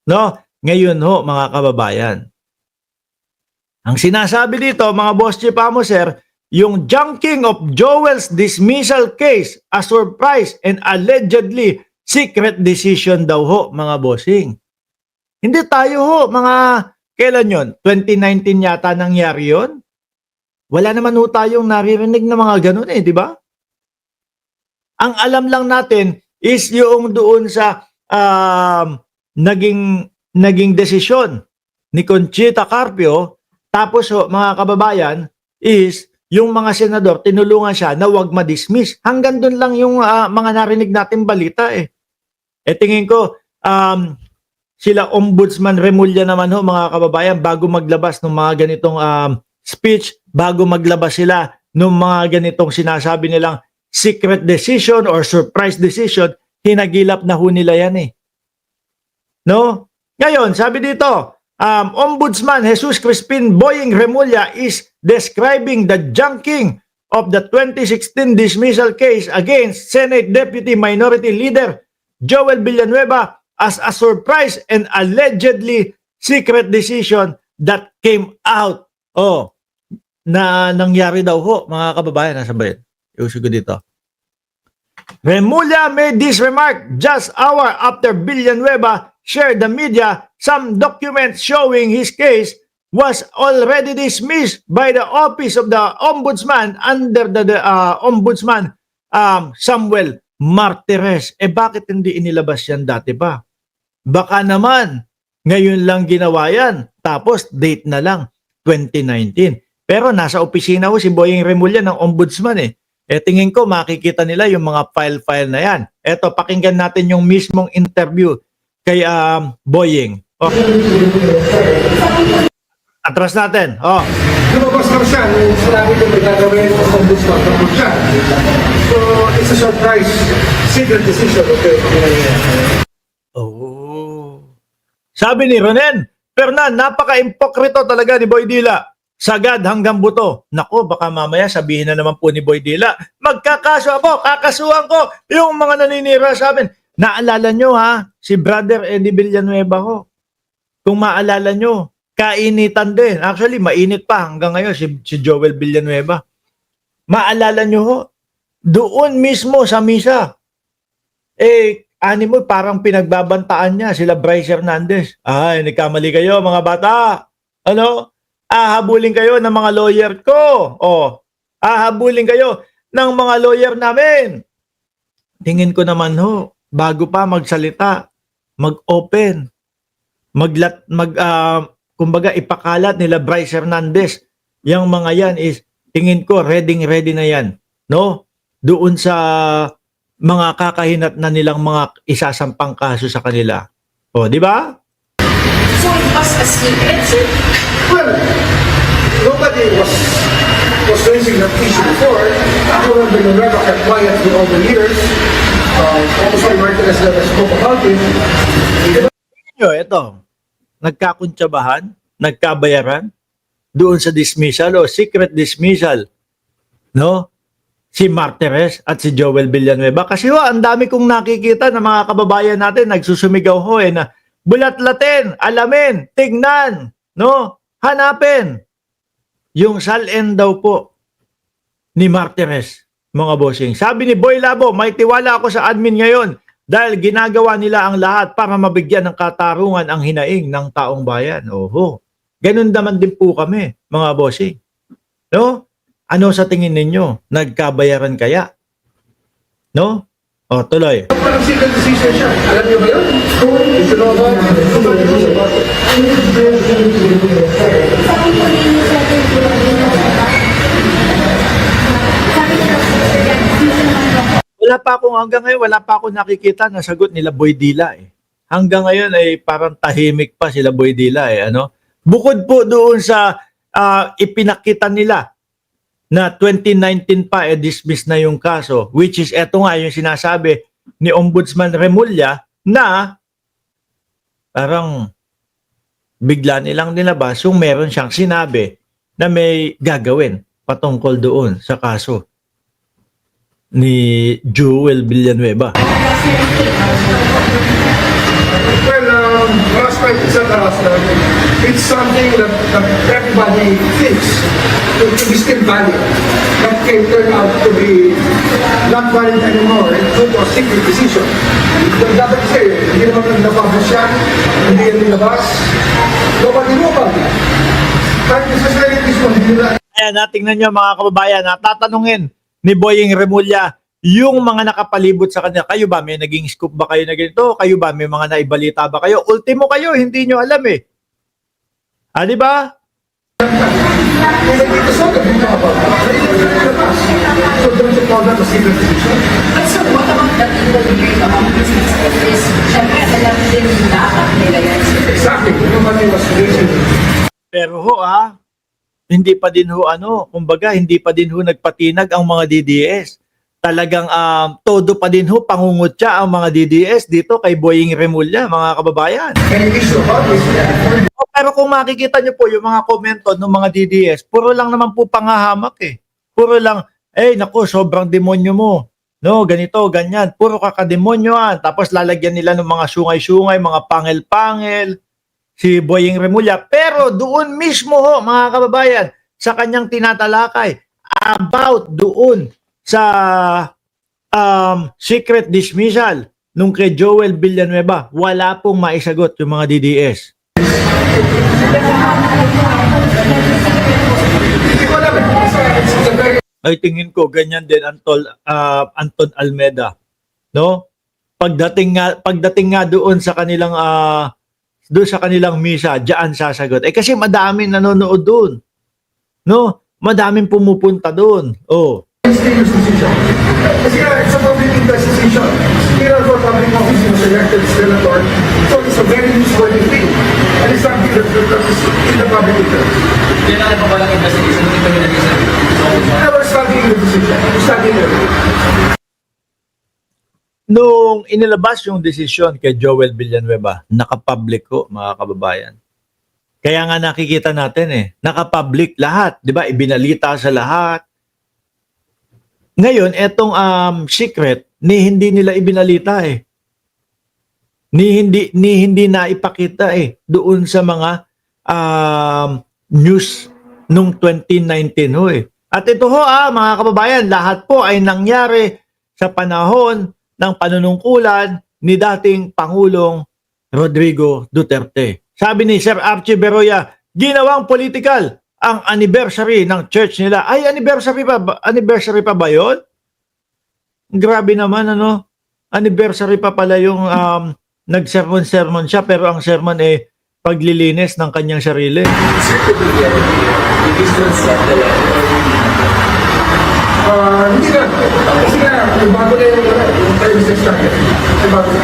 No? Ngayon ho, mga kababayan, ang sinasabi dito, mga boss chief amo sir, yung junking of Joel's dismissal case, a surprise and allegedly secret decision daw ho, mga bossing. Hindi tayo ho, mga kailan yon? 2019 yata nangyari yon? Wala naman ho tayong naririnig na mga ganun di ba? Ang alam lang natin is yung doon sa naging desisyon ni Conchita Carpio, tapos ho, mga kababayan, is yung mga senador, tinulungan siya na wag ma-dismiss. Hanggang doon lang yung mga narinig natin balita tingin ko, sila Ombudsman Remulla naman ho, mga kababayan, bago maglabas ng mga ganitong speech, bago maglabas sila ng mga ganitong sinasabi nilang secret decision or surprise decision, hinagilap na ho nila yan No? Ngayon, sabi dito, Ombudsman Jesus Crispin Boying Remulla is describing the junking of the 2016 dismissal case against Senate Deputy Minority Leader Joel Villanueva as a surprise and allegedly secret decision that came out. Na nangyari daw ho, mga kababayan. Nasa ba yun? Iusog ko dito. Remulla made this remark just hour after Villanueva shared the media some documents showing his case was already dismissed by the office of the Ombudsman under the Ombudsman Samuel Martires. Bakit hindi inilabas yan dati pa? Baka naman, ngayon lang ginawa yan. Tapos date na lang, 2019. Pero nasa opisina ko si Boying Remulla ng Ombudsman tingin ko makikita nila yung mga file na yan. Eto, pakinggan natin yung mismong interview kay Boying. Atras natin. Lumabas lang siya nung sinabi ko may gagawin ng Ombudsman ng siya. So, it's a surprise. Secret decision. Okay. Sabi ni Ronen, Fernan, napaka-impokrito talaga ni Boy Dila. Sagad hanggang buto. Nako, baka mamaya sabihin na naman po ni Boy Dila, magkakaso ako, kakasuhan ko yung mga naninira sa amin. Naalala nyo si Brother Eddie Villanueva ho. Kung maalala nyo, kainitan din. Actually, mainit pa hanggang ngayon si Joel Villanueva. Maalala nyo ho, doon mismo sa misa, animo parang pinagbabantaan niya sila Bryce Hernandez. Nagkamali kayo mga bata. Habulin kayo ng mga lawyer ko. Habulin kayo ng mga lawyer namin. Tingin ko naman ho, bago pa magsalita, mag-open, kumbaga ipakalat nila Bryce Hernandez, yung mga yan is, tingin ko, ready na yan. No? Doon sa mga kakahinat na nilang mga isasampang kaso sa kanila. Di ba? So it was a secret, sir? Well, nobody was raising that issue before. Joel Villanueva kept quiet for all the years. Ombudsman Martires never spoke about it. Ito, nagkakuntsabahan, nagkabayaran doon sa dismissal o secret dismissal, no? Si Martires at si Joel Villanueva. Kasi ang dami kong nakikita na mga kababayan natin nagsusumigaw na bulatlatin, alamin, tignan, no? Hanapin yung salin daw po ni Martires, mga bossing. Sabi ni Boy Labo, may tiwala ako sa admin ngayon dahil ginagawa nila ang lahat para mabigyan ng katarungan ang hinaing ng taong bayan. Ganun naman din po kami, mga bossing. No? Ano sa tingin ninyo? Nagkabayaran kaya? No? Tuloy. Parang secret decision siya. Alam niyo ba yun? Ito na ba? Hanggang ngayon, wala pa ako nakikita na sagot nila Boy Dila Hanggang ngayon ay parang tahimik pa sila Boy Dila Bukod po doon sa ipinakita nila na 2019 pa dismiss na yung kaso, which is eto nga yung sinasabi ni Ombudsman Remulla na parang bigla nilang nilabas yung meron siyang sinabi na may gagawin patungkol doon sa kaso ni Joel Villanueva. Well, last harassment, it's not harassment. It's something that everybody thinks to be still valid. That can turn out to be not valid anymore due to a secret decision. Dapat kasi, hindi naman napublish yan, hindi yan nilabas. Nobody knew about it. Kahit sa Senate mismo, hindi nila. Ayan, tingnan nyo mga kababayan, tatanungin ni Boying Remulla yung mga nakapalibot sa kanya. Kayo ba, may naging scoop ba kayo na ganito? Kayo ba, may mga naibalita ba kayo? Ultimo kayo, hindi nyo alam eh. Di ba? Dito sa akin, hindi about it. So don't you call that a secret decision? But sir, what about the people here among business office? Siyempre, alam din nila ang nila yan. Exactly. Nobody was raising it. Pero hindi pa din kumbaga, hindi pa din nagpatinag ang mga DDS. Talagang todo pa din pangungutya ang mga DDS dito kay Boying Remulla, mga kababayan. And the issue about this, Pero kung makikita nyo po yung mga komento ng mga DDS, puro lang naman po pangahamak eh. Puro lang, naku, sobrang demonyo mo. No, ganito, ganyan. Puro kakademonyoan. Tapos lalagyan nila ng mga sungay-sungay, mga pangil-pangil, si Boying Remulla. Pero doon mismo mga kababayan, sa kanyang tinatalakay, about doon sa secret dismissal nung kay Joel Villanueva, wala pong maisagot yung mga DDS. hindi ko alam. It's a very Ay tingin ko ganyan din Anton Almeda, no? Pagdating nga doon sa kanilang misa, diyan sasagot. Kasi madaming nanonood doon. No? Madaming pumupunta doon. serious decision. Kasi it's a public interest decision. Here for public office was elected senator, so it's a very newsworthy thing. And it's something that is in the public interest. Yan ang napapalang investigation. Hindi pa nilagay sa Never studying the decision. Studying it. Nung inilabas yung desisyon kay Joel Villanueva, nakapublic ko, mga kababayan. Kaya nga nakikita natin nakapublic lahat, 'di ba? Ibinalita sa lahat. Ngayon, etong secret hindi nila ibinalita Ni hindi na ipakita doon sa mga news nung 2019 At ito mga kababayan, lahat po ay nangyari sa panahon ng panunungkulan ni dating Pangulong Rodrigo Duterte. Sabi ni Sir Archie Beroya, ginawang political ang anniversary ng church nila. Ay, anniversary pa ba yun? Grabe naman, anniversary pa pala yung nag-sermon siya, pero ang sermon paglilinis ng kanyang sarili. Hindi na. Kasi nga, may bago na yung terms and structure. May bago na.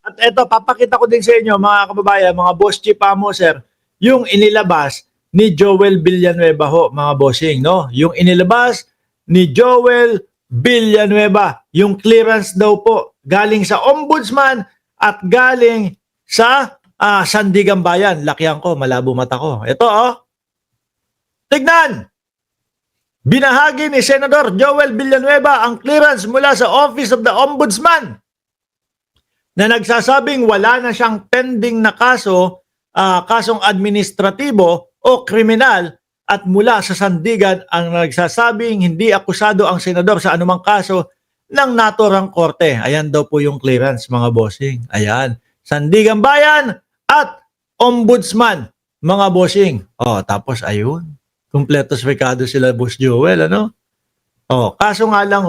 At eto, papakita ko din sa inyo, mga kababayan, mga boss chief mo, sir, yung inilabas ni Joel Villanueva mga bossing, no? Yung inilabas ni Joel Villanueva, yung clearance daw po, galing sa ombudsman at galing sa Sandigan Bayan. Lakihan ko, malabo mata ko. Ito, tignan! Binahagi ni Senador Joel Villanueva ang clearance mula sa Office of the Ombudsman na nagsasabing wala na siyang pending na kasong administratibo o kriminal, at mula sa Sandigan ang nagsasabing hindi akusado ang senador sa anumang kaso ng naturang korte. Ayan daw po yung clearance, mga bossing. Ayan. Sandigan Bayan at Ombudsman, mga bossing. Tapos ayun. Kumpletos pekado sila, Boss Joel, kaso nga lang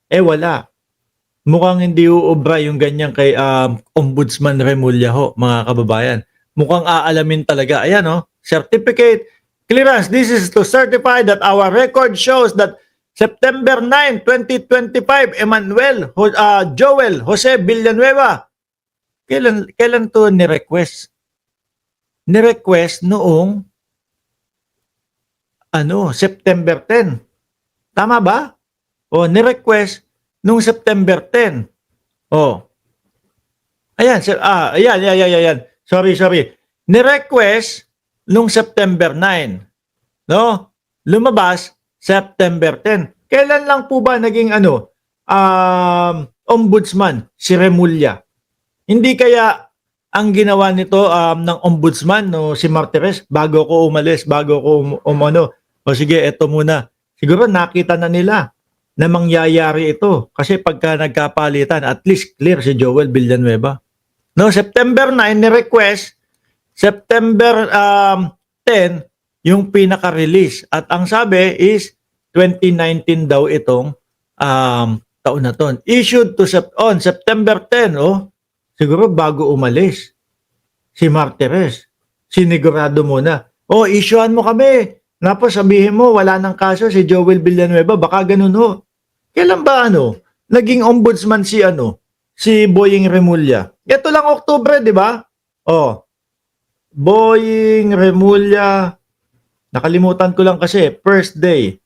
wala. Mukhang hindi uubra yung ganyan kay Ombudsman Remulla mga kababayan. Mukhang aalamin talaga. Ayan certificate clearance. This is to certify that our record shows that September 9, 2025, Joel Jose Villanueva. Kailan to ni-request? Ni-request noong September 10. Tama ba? Ni-request noong September 10. Ayan, ayan. Sorry. Ni-request noong September 9. No? Lumabas September 10. Kailan lang po ba naging ombudsman si Remulla? Hindi kaya ang ginawa nito ng ombudsman no si Martires bago ko umalis, bago ko umano. O sige, eto muna. Siguro nakita na nila na mangyayari ito kasi pagka nagkapalitan at least clear si Joel Villanueva. No, September 9 ni-request, September 10 yung pinaka-release at ang sabi is 2019 daw itong taon na to. Issued to on September 10, oh. Siguro bago umalis si Martires. Sinigurado muna. Oh, issuean mo kami. Tapos sabihin mo, wala nang kaso si Joel Villanueva. Baka ganun ho. Kailan ba naging ombudsman si Boying Remulla? Ito lang Oktubre, di ba? Oh, Boying Remulla. Nakalimutan ko lang kasi, first day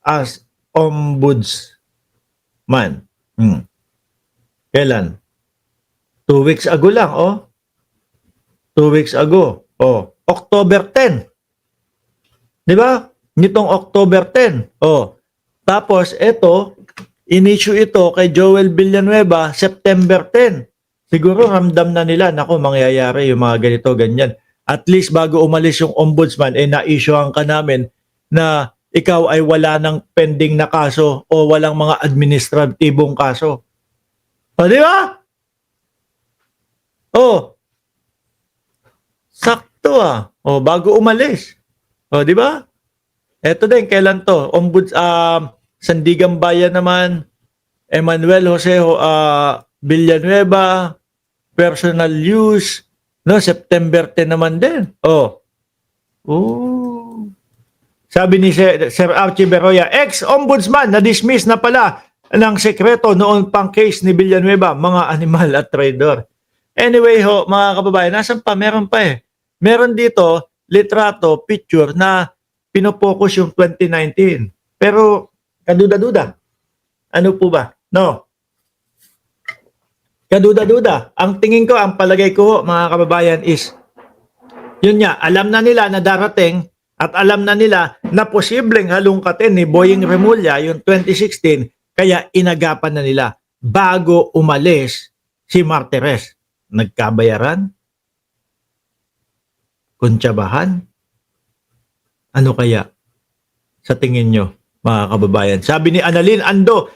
as ombudsman. Kailan? 2 weeks ago lang, oh. 2 weeks ago. Oh, October 10. 'Di ba? Nitong October 10. Oh. Tapos ito, in-issue ito kay Joel Villanueva September 10. Siguro ramdam na nila, nako mangyayari yung mga ganito, ganyan. At least bago umalis yung ombudsman, na-issuean ka namin na ikaw ay wala ng pending na kaso o walang mga administratibong kaso. O, di ba? Oh. Sakto O, bago umalis. O, di ba? Eto din, kailan to? Sandigan Bayan naman, Emmanuel Jose Villanueva, personal use, no, September 10 naman din. Oh. Sabi ni Sir Archie Beroya, ex-ombudsman na dismiss na pala ng sekreto noon pang case ni Villanueva, mga animal at trader. Anyway ho, mga kababayan, nasan pa? Meron pa eh. Meron dito, litrato, picture na pinopokus yung 2019. Pero, kaduda-duda. Ano po ba? No. Kaduda-duda. Ang tingin ko, ang palagay ko, mga kababayan, is, yun nga, alam na nila na darating at alam na nila na posibleng halungkatin ni Boying Remulla yung 2016, kaya inagapan na nila bago umalis si Martires. Nagkabayaran? Kuntsabahan? Ano kaya? Sa tingin nyo, mga kababayan. Sabi ni Annalyn Ando,